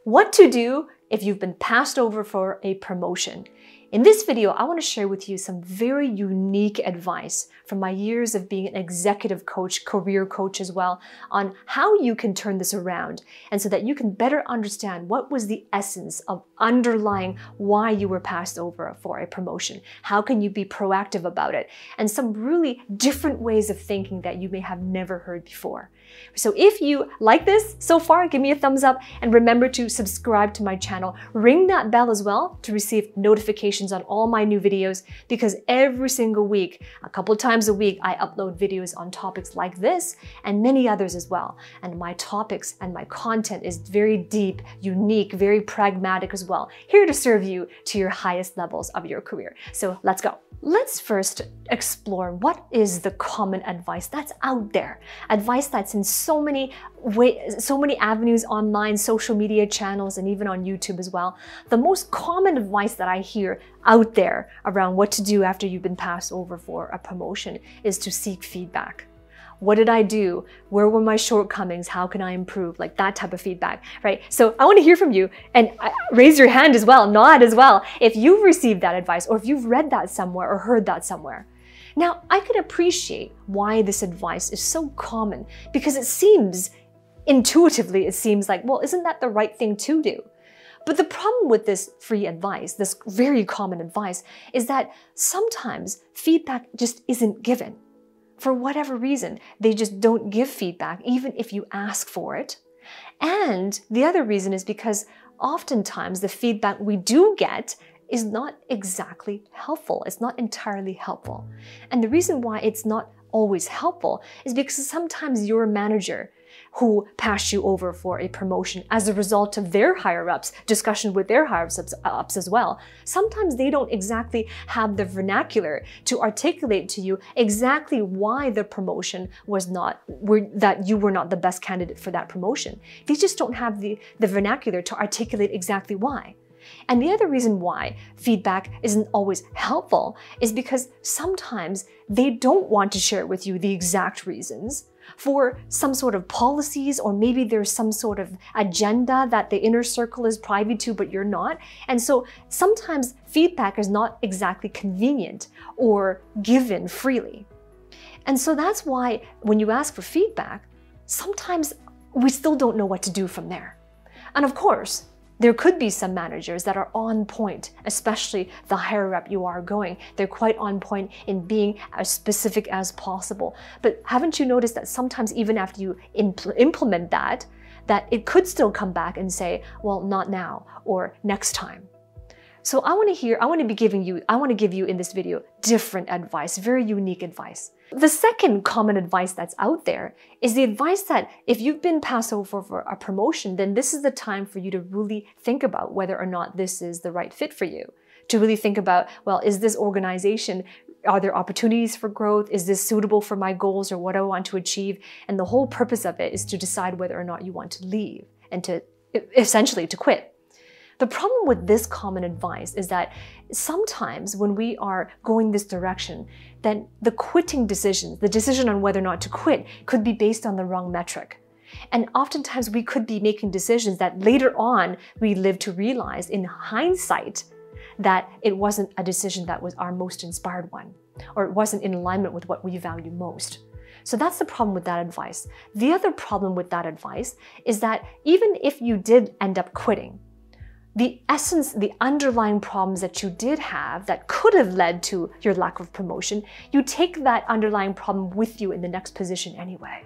What to do if you've been passed over for a promotion. In this video, I want to share with you some very unique advice from my years of being an executive coach, career coach as well, on how you can turn this around and so that you can better understand what was the essence of underlying why you were passed over for a promotion. How can you be proactive about it? And some really different ways of thinking that you may have never heard before. So if you like this so far, give me a thumbs up and remember to subscribe to my channel. Ring that bell as well to receive notifications on all my new videos, because every single week, a couple times a week, I upload videos on topics like this and many others as well. And my topics and my content is very deep, unique, very pragmatic as well, here to serve you to your highest levels of your career. So let's go. Let's first explore what is the common advice that's out there. Advice that's in so many ways, so many avenues online, social media channels, and even on YouTube as well. The most common advice that I hear out there around what to do after you've been passed over for a promotion is to seek feedback. What did I do? Where were my shortcomings? How can I improve? Like that type of feedback, right? So I want to hear from you, and raise your hand as well, nod as well, if you've received that advice or if you've read that somewhere or heard that somewhere. Now, I can appreciate why this advice is so common, because it seems, intuitively, it seems like, well, isn't that the right thing to do? But the problem with this free advice, this very common advice, is that sometimes feedback just isn't given. For whatever reason, they just don't give feedback, even if you ask for it. And the other reason is because oftentimes the feedback we do get is not exactly helpful. It's not entirely helpful. And the reason why it's not always helpful is because sometimes your manager who passed you over for a promotion as a result of their higher-ups, discussion with their higher-ups as well, sometimes they don't exactly have the vernacular to articulate to you exactly why the promotion was not, that you were not the best candidate for that promotion. They just don't have the vernacular to articulate exactly why. And the other reason why feedback isn't always helpful is because sometimes they don't want to share with you the exact reasons for some sort of policies, or maybe there's some sort of agenda that the inner circle is privy to, but you're not. And so sometimes feedback is not exactly convenient or given freely. And so that's why when you ask for feedback, sometimes we still don't know what to do from there. And of course, there could be some managers that are on point, especially the higher up you are going. They're quite on point in being as specific as possible. But haven't you noticed that sometimes even after you implement that it could still come back and say, well, not now, or next time. So I want to give you in this video different advice, very unique advice. The second common advice that's out there is the advice that if you've been passed over for a promotion, then this is the time for you to really think about whether or not this is the right fit for you. To really think about, well, is this organization, are there opportunities for growth? Is this suitable for my goals or what I want to achieve? And the whole purpose of it is to decide whether or not you want to leave and to essentially to quit. The problem with this common advice is that sometimes when we are going this direction, then the quitting decision, the decision on whether or not to quit, could be based on the wrong metric. And oftentimes we could be making decisions that later on we live to realize in hindsight that it wasn't a decision that was our most inspired one, or it wasn't in alignment with what we value most. So that's the problem with that advice. The other problem with that advice is that even if you did end up quitting, the essence, the underlying problems that you did have that could have led to your lack of promotion, you take that underlying problem with you in the next position anyway.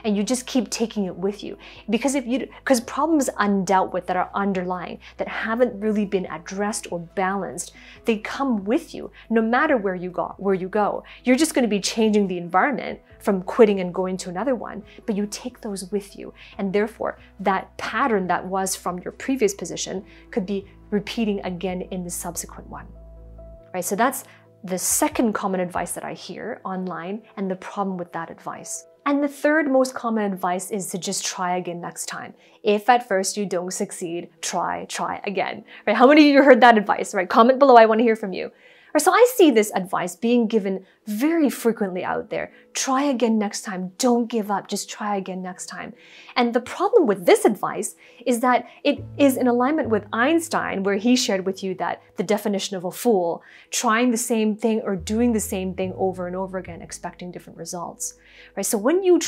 And you just keep taking it with you. Because problems undealt with that are underlying, that haven't really been addressed or balanced, they come with you no matter where you go. You're just going to be changing the environment from quitting and going to another one, but you take those with you. And therefore, that pattern that was from your previous position could be repeating again in the subsequent one. Right? So that's the second common advice that I hear online, and the problem with that advice. And the third most common advice is to just try again next time. If at first you don't succeed, try again. Right? How many of you heard that advice? Right? Comment below, I want to hear from you. Right, so I see this advice being given very frequently out there. Try again next time. Don't give up. Just try again next time. And the problem with this advice is that it is in alignment with Einstein, where he shared with you that the definition of a fool, trying the same thing or doing the same thing over and over again, expecting different results. Right? So when you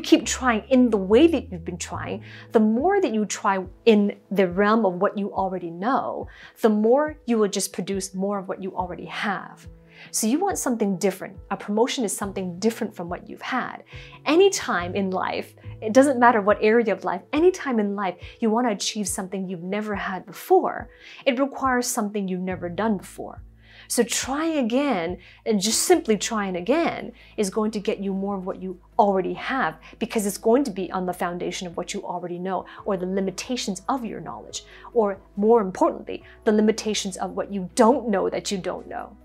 keep trying in the way that you've been trying, the more that you try in the realm of what you already know, the more you will just produce more of what you already have. So you want something different. A promotion is something different from what you've had. Anytime in life, it doesn't matter what area of life, anytime in life you want to achieve something you've never had before, it requires something you've never done before. So trying again, and just simply trying again, is going to get you more of what you already have, because it's going to be on the foundation of what you already know, or the limitations of your knowledge, or more importantly, the limitations of what you don't know that you don't know.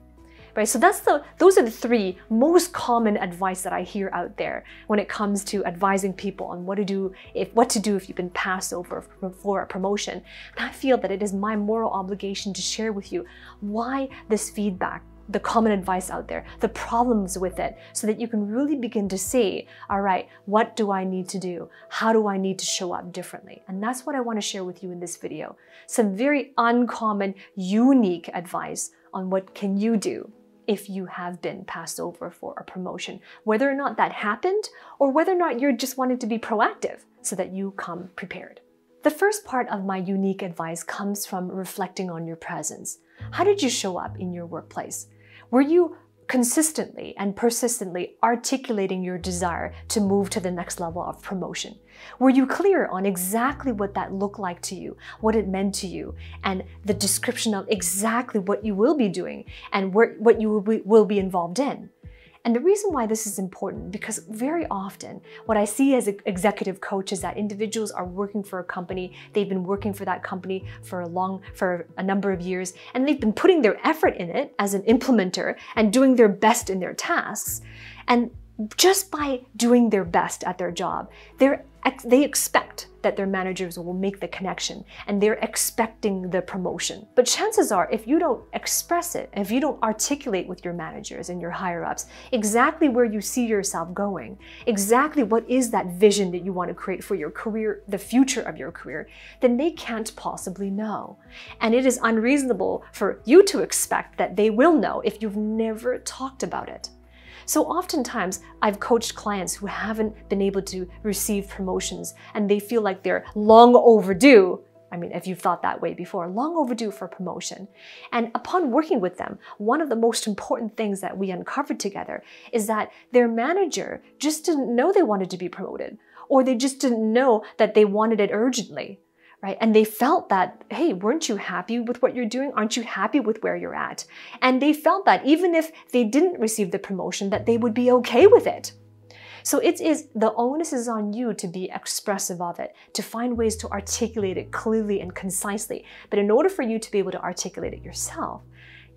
Right? So those are the three most common advice that I hear out there when it comes to advising people on what to do if you've been passed over for a promotion. And I feel that it is my moral obligation to share with you why this feedback, the common advice out there, the problems with it, so that you can really begin to see, all right, what do I need to do? How do I need to show up differently? And that's what I want to share with you in this video. Some very uncommon, unique advice on what can you do if you have been passed over for a promotion, whether or not that happened, or whether or not you're just wanting to be proactive so that you come prepared. The first part of my unique advice comes from reflecting on your presence. How did you show up in your workplace? Were you consistently and persistently articulating your desire to move to the next level of promotion? Were you clear on exactly what that looked like to you, what it meant to you, and the description of exactly what you will be doing and what you will be involved in? And the reason why this is important, because very often what I see as an executive coach is that individuals are working for a company, they've been working for that company for a number of years, and they've been putting their effort in it as an implementer and doing their best in their tasks. And just by doing their best at their job, they expect that their managers will make the connection, and they're expecting the promotion. But chances are, if you don't express it, if you don't articulate with your managers and your higher-ups exactly where you see yourself going, exactly what is that vision that you want to create for your career, the future of your career, then they can't possibly know. And it is unreasonable for you to expect that they will know if you've never talked about it. So oftentimes, I've coached clients who haven't been able to receive promotions, and they feel like they're long overdue. I mean, if you've thought that way before, long overdue for promotion. And upon working with them, one of the most important things that we uncovered together is that their manager just didn't know they wanted to be promoted, or they just didn't know that they wanted it urgently. Right? And they felt that, hey, weren't you happy with what you're doing? Aren't you happy with where you're at? And they felt that even if they didn't receive the promotion, that they would be okay with it. So the onus is on you to be expressive of it, to find ways to articulate it clearly and concisely. But in order for you to be able to articulate it yourself,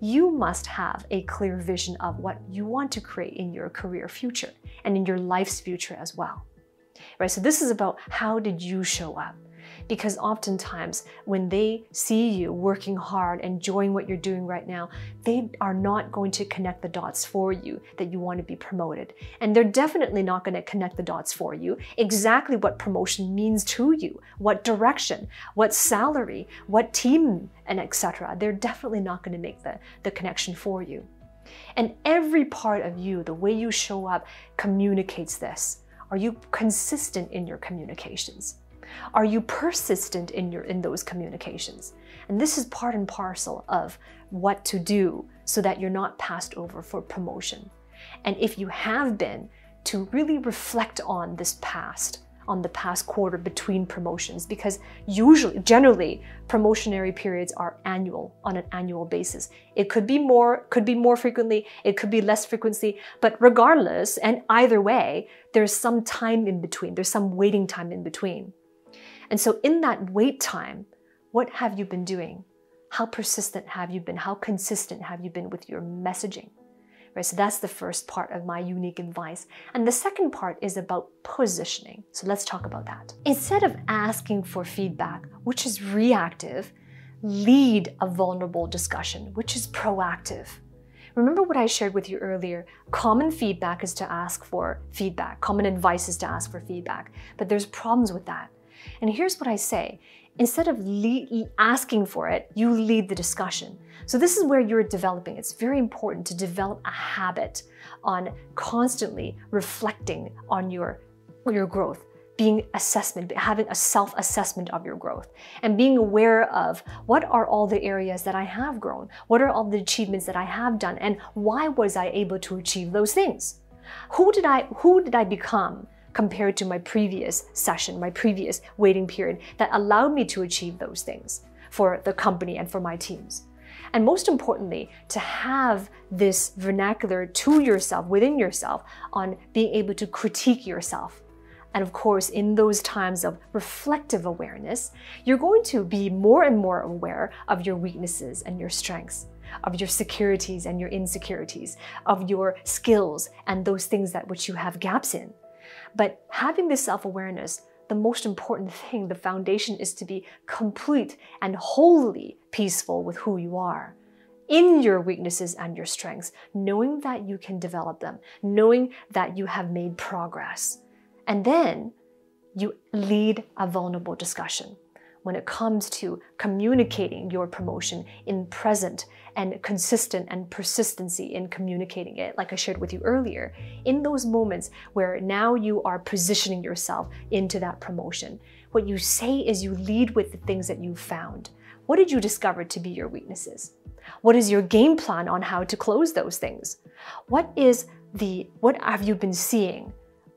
you must have a clear vision of what you want to create in your career future and in your life's future as well. Right? So this is about how did you show up? Because oftentimes when they see you working hard, enjoying what you're doing right now, they are not going to connect the dots for you that you want to be promoted. And they're definitely not going to connect the dots for you exactly what promotion means to you, what direction, what salary, what team, and etc. They're definitely not going to make the connection for you. And every part of you, the way you show up, communicates this. Are you consistent in your communications? Are you persistent in those communications? And this is part and parcel of what to do so that you're not passed over for promotion. And if you have been, to really reflect on the past quarter between promotions, because generally, promotionary periods are on an annual basis. It could be more frequently, it could be less frequency, but regardless, and either way, there's some time in between, there's some waiting time in between. And so in that wait time, what have you been doing? How persistent have you been? How consistent have you been with your messaging? Right, so that's the first part of my unique advice. And the second part is about positioning. So let's talk about that. Instead of asking for feedback, which is reactive, lead a vulnerable discussion, which is proactive. Remember what I shared with you earlier. Common feedback is to ask for feedback. Common advice is to ask for feedback. But there's problems with that. And here's what I say. Instead of asking for it, you lead the discussion. So this is where you're developing. It's very important to develop a habit on constantly reflecting on your growth, having a self-assessment of your growth, and being aware of what are all the areas that I have grown, what are all the achievements that I have done, and why was I able to achieve those things? Who did I become compared to my previous session, my previous waiting period that allowed me to achieve those things for the company and for my teams? And most importantly, to have this vernacular to yourself, within yourself, on being able to critique yourself. And of course, in those times of reflective awareness, you're going to be more and more aware of your weaknesses and your strengths, of your securities and your insecurities, of your skills and those things that which you have gaps in. But having this self-awareness, the most important thing, the foundation, is to be complete and wholly peaceful with who you are, in your weaknesses and your strengths, knowing that you can develop them, knowing that you have made progress. And then you lead a vulnerable discussion when it comes to communicating your promotion in present and consistent and persistency in communicating it, like I shared with you earlier, in those moments where now you are positioning yourself into that promotion. What you say is you lead with the things that you found. What did you discover to be your weaknesses? What is your game plan on how to close those things? What have you been seeing?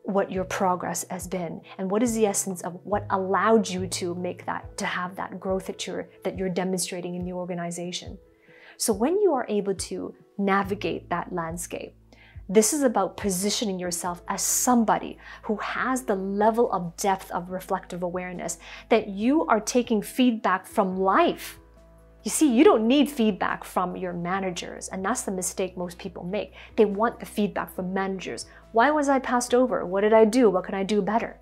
What your progress has been, and what is the essence of what allowed you to have that growth that you're demonstrating in the organization. So when you are able to navigate that landscape, this is about positioning yourself as somebody who has the level of depth of reflective awareness that you are taking feedback from life. You see, you don't need feedback from your managers, and that's the mistake most people make. They want the feedback from managers. Why was I passed over? What did I do? What can I do better?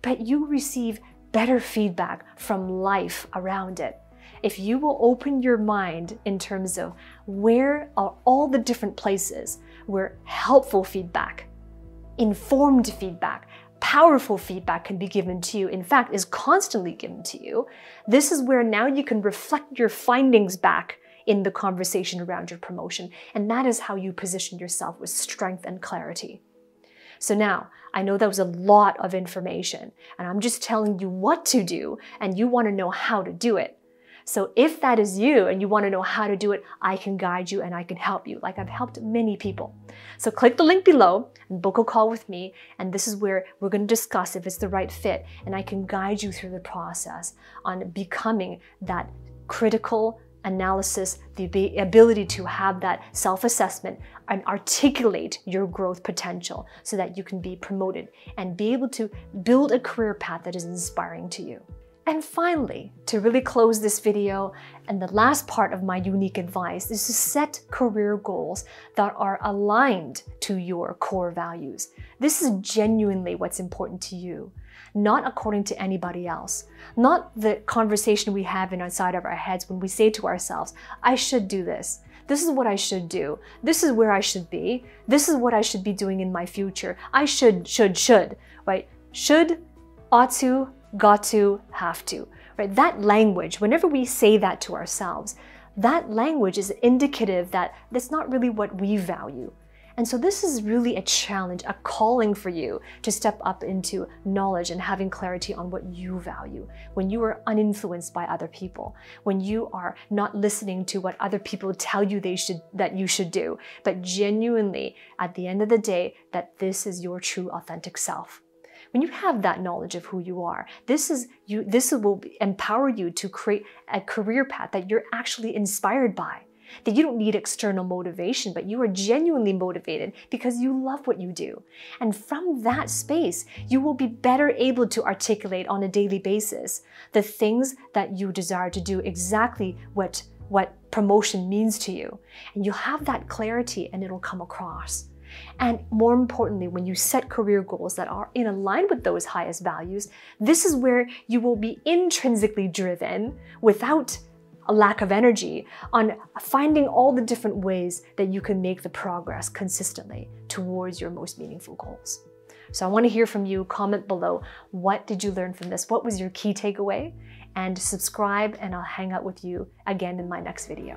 But you receive better feedback from life around it. If you will open your mind in terms of where are all the different places where helpful feedback, informed feedback, powerful feedback can be given to you, in fact, is constantly given to you, this is where now you can reflect your findings back in the conversation around your promotion. And that is how you position yourself with strength and clarity. So now, I know that was a lot of information, and I'm just telling you what to do, and you want to know how to do it. So if that is you and you want to know how to do it, I can guide you and I can help you, like I've helped many people. So click the link below and book a call with me, and this is where we're going to discuss if it's the right fit, and I can guide you through the process on becoming that critical analysis, the ability to have that self-assessment and articulate your growth potential so that you can be promoted and be able to build a career path that is inspiring to you. And finally, to really close this video, and the last part of my unique advice is to set career goals that are aligned to your core values. This is genuinely what's important to you, not according to anybody else. Not the conversation we have inside of our heads when we say to ourselves, I should do this. This is what I should do. This is where I should be. This is what I should be doing in my future. I should, right? Should, ought to, got to, have to, right? That language, whenever we say that to ourselves, that language is indicative that that's not really what we value. And so this is really a challenge, a calling for you to step up into knowledge and having clarity on what you value. When you are uninfluenced by other people, when you are not listening to what other people tell you that you should do, but genuinely at the end of the day, that this is your true authentic self. When you have that knowledge of who you are, this will empower you to create a career path that you're actually inspired by. That you don't need external motivation, but you are genuinely motivated because you love what you do. And from that space, you will be better able to articulate on a daily basis the things that you desire to do, exactly what promotion means to you. And you'll have that clarity and it'll come across. And more importantly, when you set career goals that are in line with those highest values, this is where you will be intrinsically driven without a lack of energy, on finding all the different ways that you can make the progress consistently towards your most meaningful goals. So I want to hear from you. Comment below. What did you learn from this? What was your key takeaway? And subscribe, and I'll hang out with you again in my next video.